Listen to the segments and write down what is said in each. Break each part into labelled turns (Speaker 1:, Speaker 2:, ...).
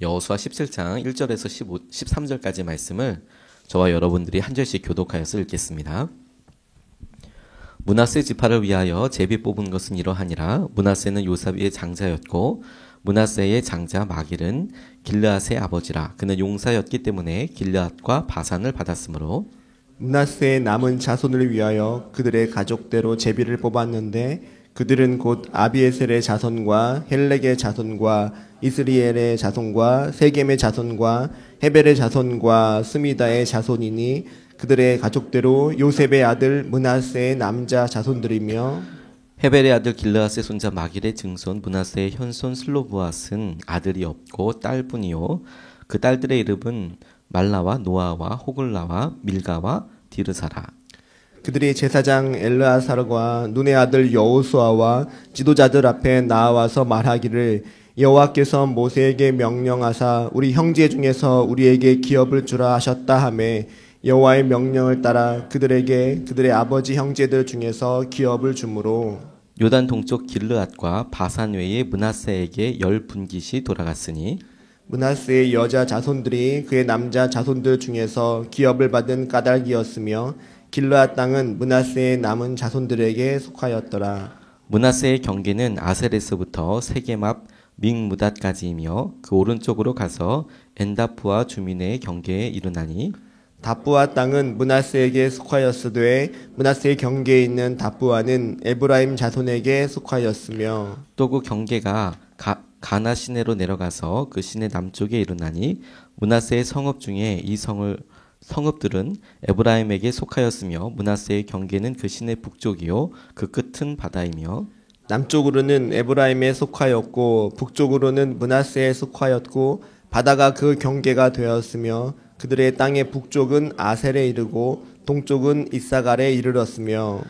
Speaker 1: 여호수아 17장 1절에서 13절까지 말씀을 저와 여러분들이 한 절씩 교독하여서 읽겠습니다. 므낫세 지파를 위하여 제비 뽑은 것은 이러하니라. 므낫세는 요사비의 장자였고 므낫세의 장자 마길은 길르앗의 아버지라. 그는 용사였기 때문에 길르앗과 바산을 받았으므로
Speaker 2: 므낫세의 남은 자손을 위하여 그들의 가족대로 제비를 뽑았는데 그들은 곧 아비에셀의 자손과 헬렉의 자손과 이스리엘의 자손과 세겜의 자손과 헤벨의 자손과 스미다의 자손이니 그들의 가족대로 요셉의 아들 므낫세의 남자 자손들이며
Speaker 1: 헤벨의 아들 길르앗의 손자 마길의 증손 므낫세의 현손 슬로브앗은 아들이 없고 딸뿐이요 그 딸들의 이름은 말라와 노아와 호글라와 밀가와 디르사라.
Speaker 2: 그들이 제사장 엘르아살과 눈의 아들 여호수아와 지도자들 앞에 나와서 말하기를 여호와께서 모세에게 명령하사 우리 형제 중에서 우리에게 기업을 주라 하셨다 하매 여호와의 명령을 따라 그들에게 그들의 아버지 형제들 중에서 기업을 주므로
Speaker 1: 요단 동쪽 길르앗과 바산 외에 므낫세에게 10분깃이 돌아갔으니
Speaker 2: 므낫세의 여자 자손들이 그의 남자 자손들 중에서 기업을 받은 까닭이었으며 길르앗 땅은 므낫세의 남은 자손들에게 속하였더라.
Speaker 1: 므낫세의 경계는 아셀에서부터 세겜 앞 믹무닷까지이며 그 오른쪽으로 가서 엔다프와 주민의 경계에 이르나니
Speaker 2: 다부아 땅은 므낫세에게 속하였으되 므낫세의 경계에 있는 다부아는 에브라임 자손에게 속하였으며
Speaker 1: 또 그 경계가 가나 시내로 내려가서 그 시내 남쪽에 이르나니 므낫세의 성읍 중에 이 성읍들은 에브라임에게 속하였으며 므낫세의 경계는 그 시내 북쪽이요 그 끝은 바다이며
Speaker 2: 남쪽으로는 에브라임에 속하였고 북쪽으로는 므낫세에 속하였고 바다가 그 경계가 되었으며 그들의 땅의 북쪽은 아셀에 이르고 동쪽은 이사갈에 이르렀으며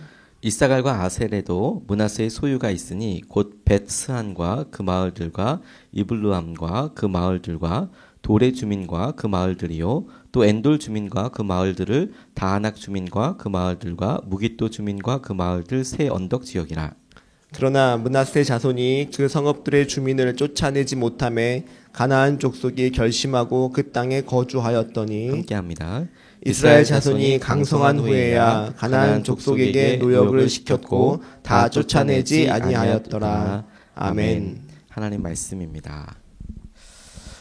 Speaker 1: 이사갈과 아셀에도 므낫세의 소유가 있으니 곧 벳스한과 그 마을들과 이블루함과 그 마을들과 돌의 주민과 그 마을들이요 또 엔돌 주민과 그 마을들을 다아낙 주민과 그 마을들과 무깃도 주민과 그 마을들 세 언덕 지역이라.
Speaker 2: 그러나 므낫세 자손이 그 성읍들의 주민을 쫓아내지 못하매 가나안 족속이 결심하고 그 땅에 거주하였더니
Speaker 1: 함께합니다.
Speaker 2: 이스라엘 자손이 강성한 후에야 가나안 족속에게 노역을 시켰고 다 쫓아내지 아니하였더라. 아멘.
Speaker 1: 하나님 말씀입니다.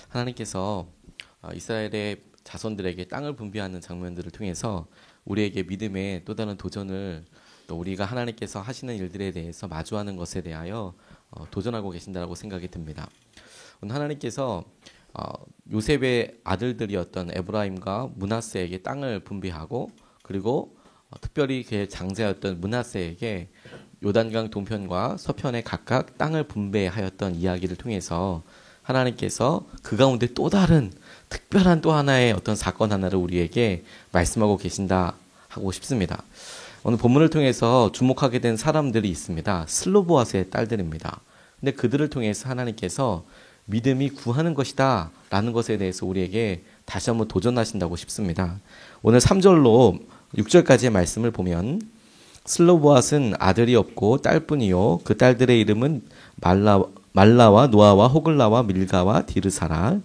Speaker 1: 하나님께서 이스라엘의 자손들에게 땅을 분배하는 장면들을 통해서 우리에게 믿음의 또 다른 도전을 또 우리가 하나님께서 하시는 일들에 대해서 마주하는 것에 대하여 도전하고 계신다고 생각이 듭니다. 오늘 하나님께서 요셉의 아들들이었던 에브라임과 므낫세에게 땅을 분배하고 그리고 특별히 그의 장자였던 므낫세에게 요단강 동편과 서편에 각각 땅을 분배하였던 이야기를 통해서 하나님께서 그 가운데 또 다른 특별한 또 하나의 어떤 사건 하나를 우리에게 말씀하고 계신다 하고 싶습니다. 오늘 본문을 통해서 주목하게 된 사람들이 있습니다. 슬로보아스의 딸들입니다. 근데 그들을 통해서 하나님께서 믿음이 구하는 것이다 라는 것에 대해서 우리에게 다시 한번 도전하신다고 싶습니다. 오늘 3절로 6절까지의 말씀을 보면 슬로보아스는 아들이 없고 딸뿐이요 그 딸들의 이름은 말라와 노아와 호글라와 밀가와 디르사라.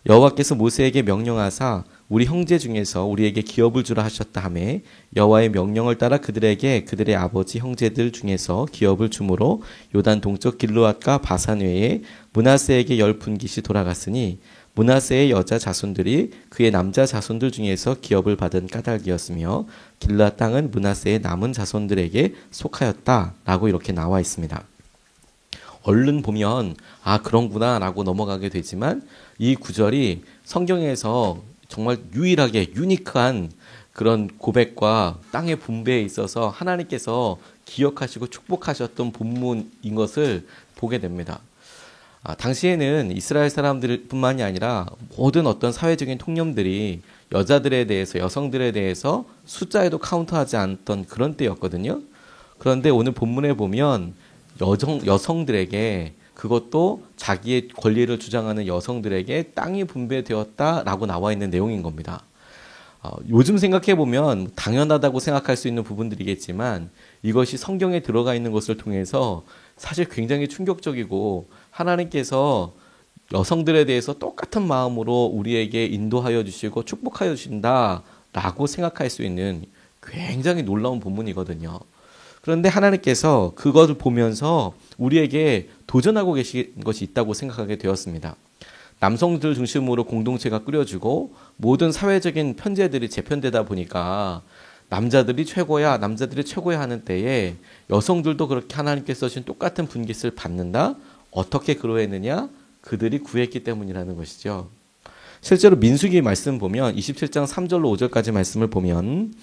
Speaker 1: 여호와께서 모세에게 명령하사 우리 형제 중에서 우리에게 기업을 주라 하셨다 하매 여호와의 명령을 따라 그들에게 그들의 아버지 형제들 중에서 기업을 주므로 요단 동쪽 길르앗과 바산 외에 므낫세에게 10분깃이 돌아갔으니 므낫세의 여자 자손들이 그의 남자 자손들 중에서 기업을 받은 까닭이었으며 길르앗 땅은 므낫세의 남은 자손들에게 속하였다라고 이렇게 나와 있습니다. 얼른 보면 그런구나 라고 넘어가게 되지만 이 구절이 성경에서 정말 유일하게 유니크한 그런 고백과 땅의 분배에 있어서 하나님께서 기억하시고 축복하셨던 본문인 것을 보게 됩니다. 당시에는 이스라엘 사람들뿐만이 아니라 모든 어떤 사회적인 통념들이 여자들에 대해서 여성들에 대해서 숫자에도 카운트하지 않던 그런 때였거든요. 그런데 오늘 본문에 보면 여성들에게 그것도 자기의 권리를 주장하는 여성들에게 땅이 분배되었다라고 나와 있는 내용인 겁니다. 요즘 생각해보면 당연하다고 생각할 수 있는 부분들이겠지만 이것이 성경에 들어가 있는 것을 통해서 사실 굉장히 충격적이고 하나님께서 여성들에 대해서 똑같은 마음으로 우리에게 인도하여 주시고 축복하여 주신다라고 생각할 수 있는 굉장히 놀라운 본문이거든요. 그런데 하나님께서 그것을 보면서 우리에게 도전하고 계신 것이 있다고 생각하게 되었습니다. 남성들 중심으로 공동체가 꾸려지고 모든 사회적인 편제들이 재편되다 보니까 남자들이 최고야 하는 때에 여성들도 그렇게 하나님께서 주신 똑같은 분깃을 받는다? 어떻게 그러했느냐? 그들이 구했기 때문이라는 것이죠. 실제로 민수기 말씀 보면 27장 3절로 5절까지 말씀을 보면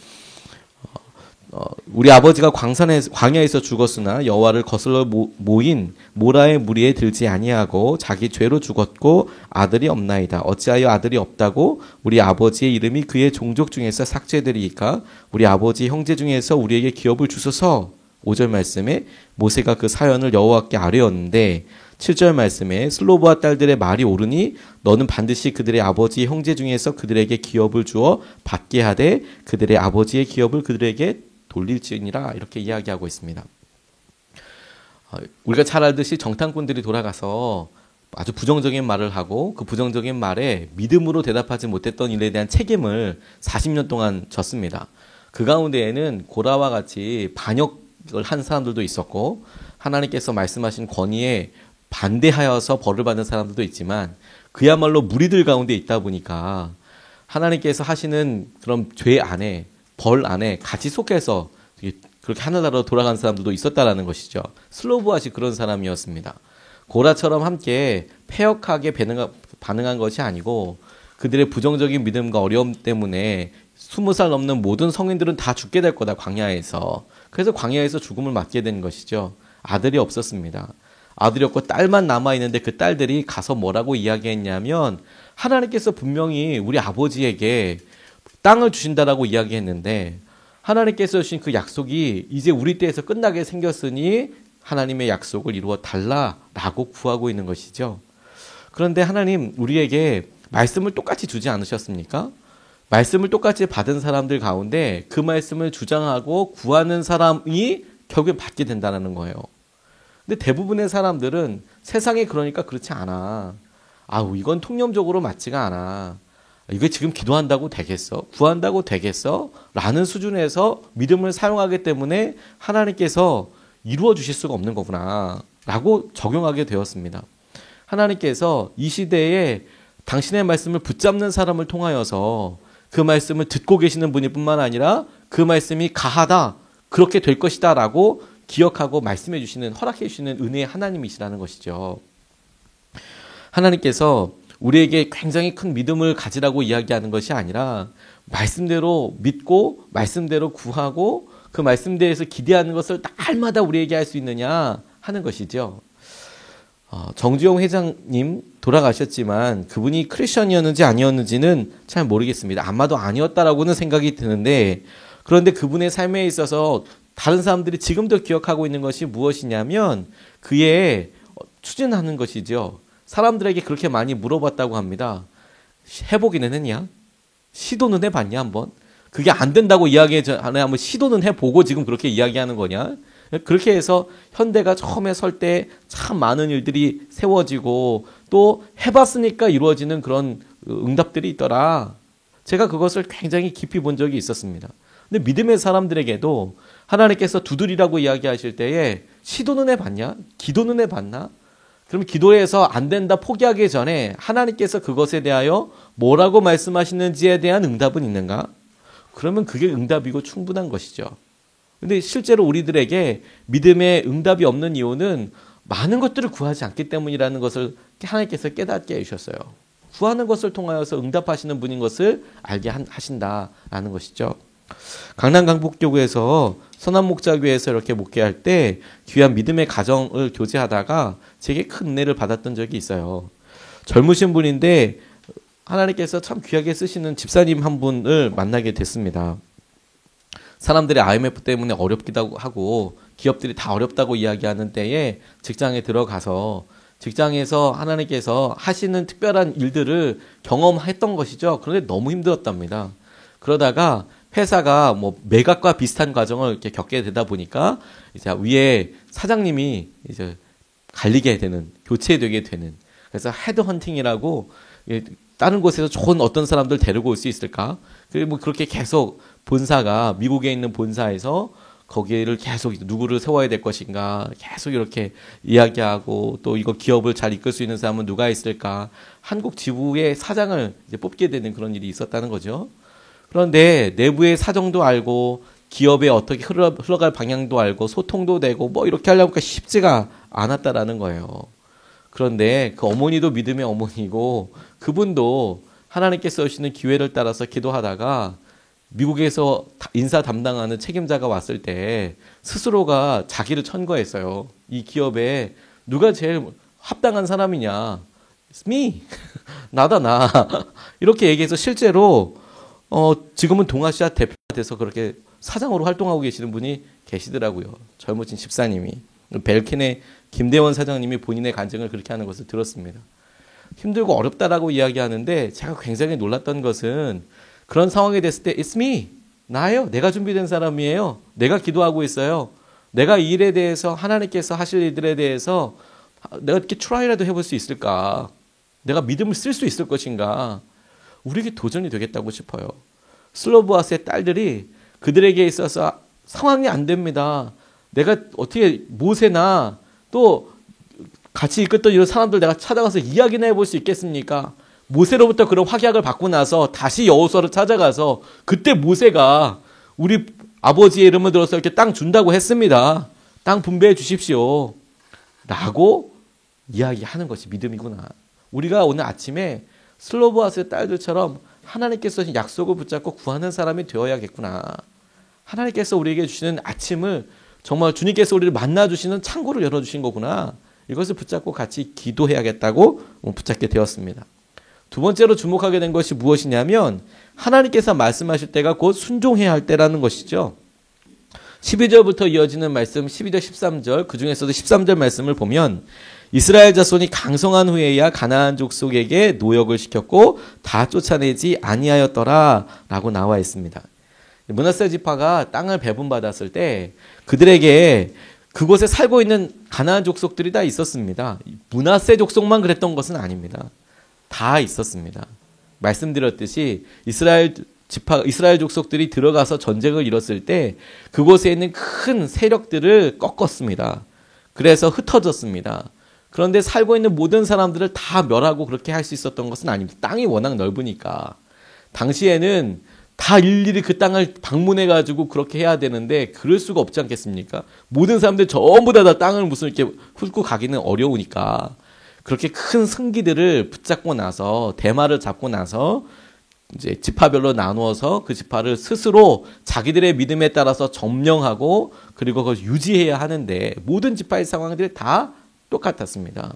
Speaker 1: 우리 아버지가 광야에서 죽었으나 여호와를 거슬러 모인 모라의 무리에 들지 아니하고 자기 죄로 죽었고 아들이 없나이다. 어찌하여 아들이 없다고 우리 아버지의 이름이 그의 종족 중에서 삭제되리이까? 우리 아버지 형제 중에서 우리에게 기업을 주소서. 5절 말씀에 모세가 그 사연을 여호와께 아뢰었는데 7절 말씀에 슬로브와 딸들의 말이 옳으니 너는 반드시 그들의 아버지 형제 중에서 그들에게 기업을 주어 받게 하되 그들의 아버지의 기업을 그들에게 돌릴지니라 이렇게 이야기하고 있습니다. 우리가 잘 알듯이 정탐꾼들이 돌아가서 아주 부정적인 말을 하고 그 부정적인 말에 믿음으로 대답하지 못했던 일에 대한 책임을 40년 동안 졌습니다. 그 가운데에는 고라와 같이 반역을 한 사람들도 있었고 하나님께서 말씀하신 권위에 반대하여서 벌을 받는 사람들도 있지만 그야말로 무리들 가운데 있다 보니까 하나님께서 하시는 그런 죄 안에 벌 안에 같이 속해서 그렇게 하늘나라로 돌아간 사람들도 있었다라는 것이죠. 슬로브앗이 그런 사람이었습니다. 고라처럼 함께 패역하게 반응한 것이 아니고 그들의 부정적인 믿음과 어려움 때문에 20살 넘는 모든 성인들은 다 죽게 될 거다 광야에서. 그래서 광야에서 죽음을 맞게 된 것이죠. 아들이 없었습니다. 아들이 없고 딸만 남아있는데 그 딸들이 가서 뭐라고 이야기했냐면 하나님께서 분명히 우리 아버지에게 땅을 주신다라고 이야기했는데 하나님께서 주신 그 약속이 이제 우리 때에서 끝나게 생겼으니 하나님의 약속을 이루어 달라라고 구하고 있는 것이죠. 그런데 하나님 우리에게 말씀을 똑같이 주지 않으셨습니까? 말씀을 똑같이 받은 사람들 가운데 그 말씀을 주장하고 구하는 사람이 결국에 받게 된다는 거예요. 근데 대부분의 사람들은 세상에 그러니까 그렇지 않아. 이건 통념적으로 맞지가 않아. 이거 지금 기도한다고 되겠어? 구한다고 되겠어? 라는 수준에서 믿음을 사용하기 때문에 하나님께서 이루어 주실 수가 없는 거구나 라고 적용하게 되었습니다. 하나님께서 이 시대에 당신의 말씀을 붙잡는 사람을 통하여서 그 말씀을 듣고 계시는 분일 뿐만 아니라 그 말씀이 가하다, 그렇게 될 것이다 라고 기억하고 말씀해 주시는, 허락해 주시는 은혜의 하나님이시라는 것이죠. 하나님께서 우리에게 굉장히 큰 믿음을 가지라고 이야기하는 것이 아니라 말씀대로 믿고 말씀대로 구하고 그 말씀대로에서 기대하는 것을 날마다 우리에게 할 수 있느냐 하는 것이죠. 정주영 회장님 돌아가셨지만 그분이 크리스천이었는지 아니었는지는 잘 모르겠습니다. 아마도 아니었다라고는 생각이 드는데 그런데 그분의 삶에 있어서 다른 사람들이 지금도 기억하고 있는 것이 무엇이냐면 그의 추진하는 것이죠. 사람들에게 그렇게 많이 물어봤다고 합니다. 해보기는 했냐? 시도는 해봤냐 한번? 그게 안 된다고 이야기하면 한번 시도는 해보고 지금 그렇게 이야기하는 거냐? 그렇게 해서 현대가 처음에 설 때 참 많은 일들이 세워지고 또 해봤으니까 이루어지는 그런 응답들이 있더라. 제가 그것을 굉장히 깊이 본 적이 있었습니다. 근데 믿음의 사람들에게도 하나님께서 두드리라고 이야기하실 때에 시도는 해봤냐? 기도는 해봤나? 그럼 기도해서 안 된다 포기하기 전에 하나님께서 그것에 대하여 뭐라고 말씀하시는지에 대한 응답은 있는가? 그러면 그게 응답이고 충분한 것이죠. 근데 실제로 우리들에게 믿음의 응답이 없는 이유는 많은 것들을 구하지 않기 때문이라는 것을 하나님께서 깨닫게 해주셨어요. 구하는 것을 통하여서 응답하시는 분인 것을 알게 하신다라는 것이죠. 강남 강북교구에서 선한목자교회에서 이렇게 목회할 때 귀한 믿음의 가정을 교제하다가 제게 큰 은혜를 받았던 적이 있어요. 젊으신 분인데 하나님께서 참 귀하게 쓰시는 집사님 한 분을 만나게 됐습니다. 사람들이 IMF 때문에 어렵기도 하고 기업들이 다 어렵다고 이야기하는 때에 직장에 들어가서 직장에서 하나님께서 하시는 특별한 일들을 경험했던 것이죠. 그런데 너무 힘들었답니다. 그러다가 회사가 뭐 매각과 비슷한 과정을 이렇게 겪게 되다 보니까 이제 위에 사장님이 이제 갈리게 되는, 교체되게 되는, 그래서 헤드헌팅이라고 다른 곳에서 좋은 어떤 사람들 데리고 올 수 있을까? 그리고 뭐 그렇게 계속 본사가 미국에 있는 본사에서 거기를 계속 누구를 세워야 될 것인가 계속 이렇게 이야기하고 또 이거 기업을 잘 이끌 수 있는 사람은 누가 있을까? 한국 지부의 사장을 이제 뽑게 되는 그런 일이 있었다는 거죠. 그런데 내부의 사정도 알고 기업에 어떻게 흘러갈 방향도 알고 소통도 되고 뭐 이렇게 하려니까 쉽지가 않았다라는 거예요. 그런데 그 어머니도 믿음의 어머니고 그분도 하나님께서 주시는 기회를 따라서 기도하다가 미국에서 인사 담당하는 책임자가 왔을 때 스스로가 자기를 천거했어요. 이 기업에 누가 제일 합당한 사람이냐? It's me. 나다 나. 이렇게 얘기해서 실제로 지금은 동아시아 대표가 돼서 그렇게 사장으로 활동하고 계시는 분이 계시더라고요. 젊으신 집사님이. 벨킨의 김대원 사장님이 본인의 간증을 그렇게 하는 것을 들었습니다. 힘들고 어렵다라고 이야기하는데 제가 굉장히 놀랐던 것은 그런 상황이 됐을 때 It's me. 나예요. 내가 준비된 사람이에요. 내가 기도하고 있어요. 내가 이 일에 대해서 하나님께서 하실 일들에 대해서 내가 이렇게 트라이라도 해볼 수 있을까? 내가 믿음을 쓸 수 있을 것인가? 우리에게 도전이 되겠다고 싶어요. 슬로보아스의 딸들이 그들에게 있어서 상황이 안 됩니다. 내가 어떻게 모세나 또 같이 이끌던 이런 사람들 내가 찾아가서 이야기나 해볼 수 있겠습니까? 모세로부터 그런 확약을 받고 나서 다시 여호수아를 찾아가서 그때 모세가 우리 아버지의 이름을 들어서 이렇게 땅 준다고 했습니다. 땅 분배해 주십시오. 라고 이야기하는 것이 믿음이구나. 우리가 오늘 아침에 슬로보아스의 딸들처럼 하나님께서 주신 약속을 붙잡고 구하는 사람이 되어야겠구나. 하나님께서 우리에게 주시는 아침을 정말 주님께서 우리를 만나주시는 창고를 열어주신 거구나. 이것을 붙잡고 같이 기도해야겠다고 붙잡게 되었습니다. 두 번째로 주목하게 된 것이 무엇이냐면 하나님께서 말씀하실 때가 곧 순종해야 할 때라는 것이죠. 12절부터 이어지는 말씀 12절 13절 그중에서도 13절 말씀을 보면 이스라엘 자손이 강성한 후에야 가나안 족속에게 노역을 시켰고 다 쫓아내지 아니하였더라 라고 나와 있습니다. 므낫세 지파가 땅을 배분받았을 때 그들에게 그곳에 살고 있는 가나안 족속들이 다 있었습니다. 므낫세 족속만 그랬던 것은 아닙니다. 다 있었습니다. 말씀드렸듯이 이스라엘 족속들이 들어가서 전쟁을 이뤘을 때 그곳에 있는 큰 세력들을 꺾었습니다. 그래서 흩어졌습니다. 그런데 살고 있는 모든 사람들을 다 멸하고 그렇게 할 수 있었던 것은 아닙니다. 땅이 워낙 넓으니까. 당시에는 다 일일이 그 땅을 방문해가지고 그렇게 해야 되는데 그럴 수가 없지 않겠습니까? 모든 사람들 전부 다 땅을 무슨 이렇게 훑고 가기는 어려우니까 그렇게 큰 승기들을 붙잡고 나서 대마를 잡고 나서 이제 지파별로 나누어서 그 지파를 스스로 자기들의 믿음에 따라서 점령하고 그리고 그걸 유지해야 하는데 모든 지파의 상황들이 다 똑같았습니다.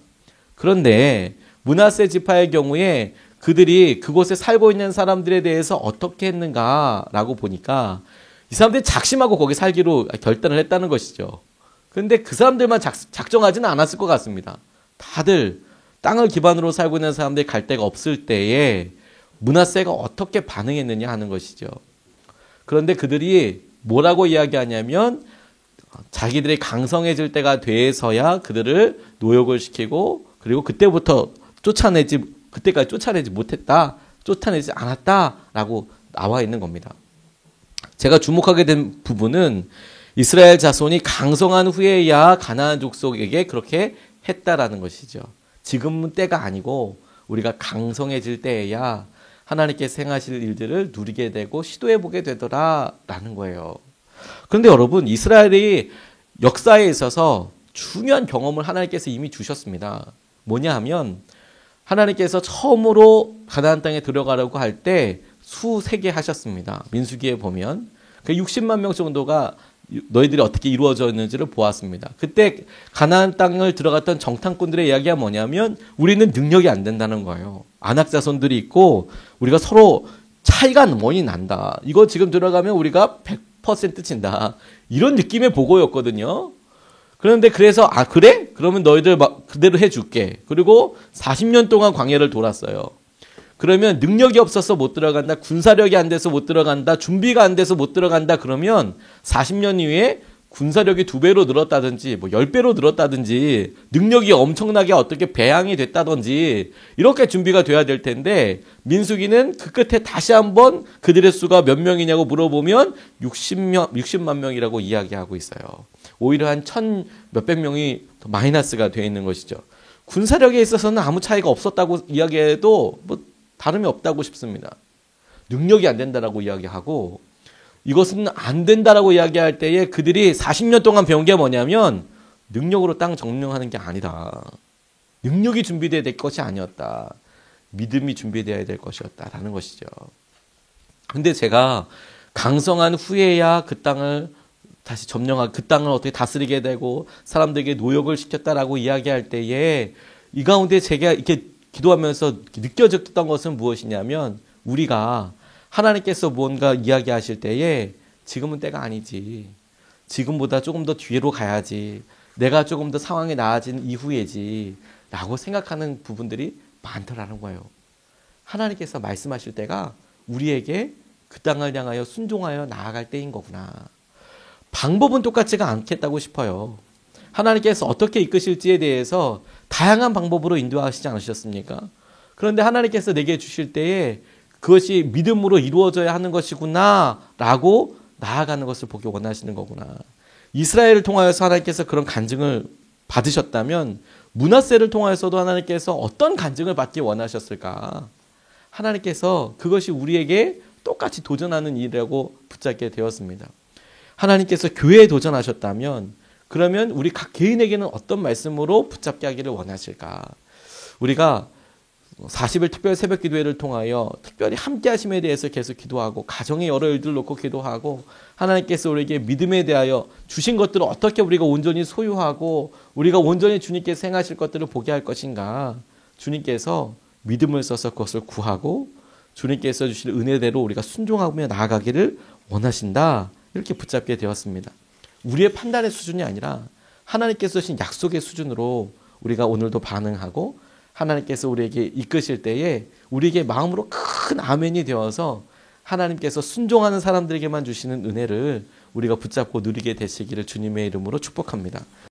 Speaker 1: 그런데 므낫세 지파의 경우에 그들이 그곳에 살고 있는 사람들에 대해서 어떻게 했는가라고 보니까 이 사람들이 작심하고 거기 살기로 결단을 했다는 것이죠. 그런데 그 사람들만 작정하지는 않았을 것 같습니다. 다들 땅을 기반으로 살고 있는 사람들이 갈 데가 없을 때에 므낫세가 어떻게 반응했느냐 하는 것이죠. 그런데 그들이 뭐라고 이야기하냐면 자기들이 강성해질 때가 돼서야 그들을 노역을 시키고 그리고 그때까지 쫓아내지 못했다, 쫓아내지 않았다라고 나와 있는 겁니다. 제가 주목하게 된 부분은 이스라엘 자손이 강성한 후에야 가나안 족속에게 그렇게 했다라는 것이죠. 지금은 때가 아니고 우리가 강성해질 때에야 하나님께서 행하실 일들을 누리게 되고 시도해보게 되더라라는 거예요. 그런데 여러분, 이스라엘이 역사에 있어서 중요한 경험을 하나님께서 이미 주셨습니다. 뭐냐 하면 하나님께서 처음으로 가나안 땅에 들어가려고 할 때 수세계 하셨습니다. 민수기에 보면 그 60만 명 정도가 너희들이 어떻게 이루어졌는지를 보았습니다. 그때 가나안 땅을 들어갔던 정탐꾼들의 이야기가 뭐냐면 우리는 능력이 안 된다는 거예요. 안악자손들이 있고 우리가 서로 차이가 많이 난다. 이거 지금 들어가면 우리가 100% 진다. 이런 느낌의 보고였거든요. 그런데 그래서 그래? 그러면 너희들 그대로 해줄게. 그리고 40년 동안 광야를 돌았어요. 그러면 능력이 없어서 못 들어간다. 군사력이 안 돼서 못 들어간다. 준비가 안 돼서 못 들어간다. 그러면 40년 이후에 군사력이 2배로 늘었다든지 뭐 10배로 늘었다든지 능력이 엄청나게 어떻게 배양이 됐다든지 이렇게 준비가 돼야 될 텐데 민수기는 그 끝에 다시 한번 그들의 수가 몇 명이냐고 물어보면 60만 명이라고 이야기하고 있어요. 오히려 한 1,000 몇백 명이 더 마이너스가 되어 있는 것이죠. 군사력에 있어서는 아무 차이가 없었다고 이야기해도 뭐 다름이 없다고 싶습니다. 능력이 안 된다라고 이야기하고 이것은 안 된다라고 이야기할 때에 그들이 40년 동안 배운 게 뭐냐면 능력으로 땅 점령하는 게 아니다. 능력이 준비되어야 될 것이 아니었다. 믿음이 준비되어야 될 것이었다라는 것이죠. 근데 제가 강성한 후에야 그 땅을 다시 점령하고 그 땅을 어떻게 다스리게 되고 사람들에게 노역을 시켰다라고 이야기할 때에 이 가운데 제가 이렇게 기도하면서 느껴졌던 것은 무엇이냐면 우리가 하나님께서 무언가 이야기하실 때에 지금은 때가 아니지. 지금보다 조금 더 뒤로 가야지. 내가 조금 더 상황이 나아진 이후에지. 라고 생각하는 부분들이 많더라는 거예요. 하나님께서 말씀하실 때가 우리에게 그 땅을 향하여 순종하여 나아갈 때인 거구나. 방법은 똑같지가 않겠다고 싶어요. 하나님께서 어떻게 이끄실지에 대해서 다양한 방법으로 인도하시지 않으셨습니까? 그런데 하나님께서 내게 주실 때에 그것이 믿음으로 이루어져야 하는 것이구나 라고 나아가는 것을 보기 원하시는 거구나. 이스라엘을 통하여서 하나님께서 그런 간증을 받으셨다면 므낫세를 통하여서도 하나님께서 어떤 간증을 받기 원하셨을까? 하나님께서 그것이 우리에게 똑같이 도전하는 일이라고 붙잡게 되었습니다. 하나님께서 교회에 도전하셨다면 그러면 우리 각 개인에게는 어떤 말씀으로 붙잡게 하기를 원하실까? 우리가 40일 특별 새벽 기도회를 통하여 특별히 함께 하심에 대해서 계속 기도하고 가정의 여러 일들을 놓고 기도하고 하나님께서 우리에게 믿음에 대하여 주신 것들을 어떻게 우리가 온전히 소유하고 우리가 온전히 주님께서 행하실 것들을 보게 할 것인가. 주님께서 믿음을 써서 그것을 구하고 주님께서 주실 은혜대로 우리가 순종하며 나아가기를 원하신다. 이렇게 붙잡게 되었습니다. 우리의 판단의 수준이 아니라 하나님께서 주신 약속의 수준으로 우리가 오늘도 반응하고 하나님께서 우리에게 이끄실 때에 우리에게 마음으로 큰 아멘이 되어서 하나님께서 순종하는 사람들에게만 주시는 은혜를 우리가 붙잡고 누리게 되시기를 주님의 이름으로 축복합니다.